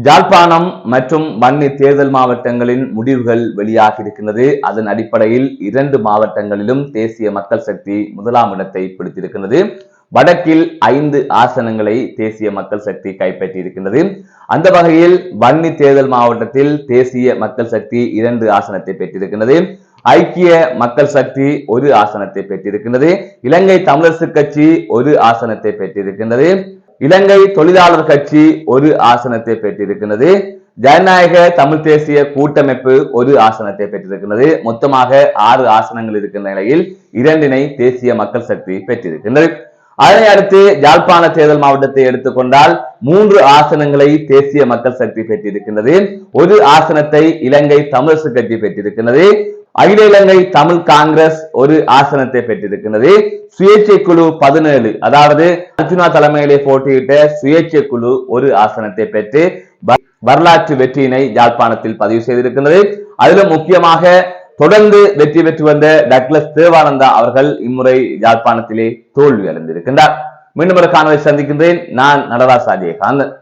யாழ்ப்பாணம் மற்றும் வன்னி தேர்தல் மாவட்டங்களின் முடிவுகள் வெளியாகி இருக்கின்றது. அதன் அடிப்படையில் 2 மாவட்டங்களிலும் தேசிய மக்கள் சக்தி முதலாம் இடத்தை பிடித்திருக்கின்றது. வடக்கில் 5 ஆசனங்களை தேசிய மக்கள் சக்தி கைப்பற்றி இருக்கின்றது. அந்த வகையில் வன்னி தேர்தல் மாவட்டத்தில் தேசிய மக்கள் சக்தி 2 ஆசனத்தை பெற்றிருக்கின்றது. ஐக்கிய மக்கள் சக்தி 1 ஆசனத்தை பெற்றிருக்கின்றது. இலங்கை தமிழரசு கட்சி 1 ஆசனத்தை பெற்றிருக்கின்றது. இலங்கை தொழிலாளர் கட்சி 1 ஆசனத்தை பெற்றிருக்கிறது. ஜனநாயக தமிழ் தேசிய கூட்டமைப்பு 1 ஆசனத்தை பெற்றிருக்கிறது. மொத்தமாக 6 ஆசனங்கள் இருக்கின்ற நிலையில் 2 தேசிய மக்கள் சக்தி பெற்றிருக்கின்றது. அதனை அடுத்து யாழ்ப்பாண தேர்தல் மாவட்டத்தை எடுத்துக்கொண்டால் 3 ஆசனங்களை தேசிய மக்கள் சக்தி பெற்றிருக்கின்றது. 1 ஆசனத்தை இலங்கை தமிழரசு கட்சி பெற்றிருக்கிறது. அகில இலங்கை தமிழ் காங்கிரஸ் 1 ஆசனத்தை பெற்றிருக்கிறது. சுயேட்சை குழு 17, அதாவது அர்ஜுனா தலைமையிலே போட்டியிட்ட சுயேட்சை குழு 1 ஆசனத்தை பெற்று வரலாற்று வெற்றியினை யாழ்ப்பாணத்தில் பதிவு செய்திருக்கின்றது. அதிலும் முக்கியமாக தொடர்ந்து வெற்றி பெற்று வந்த டக்ளஸ் தேவானந்தா அவர்கள் இம்முறை யாழ்ப்பாணத்திலே தோல்வி அடைந்திருக்கின்றார். மீண்டும் ஒரு காணொலி சந்திக்கின்றேன். நான் நடராஜ் அஜயகாந்தன்.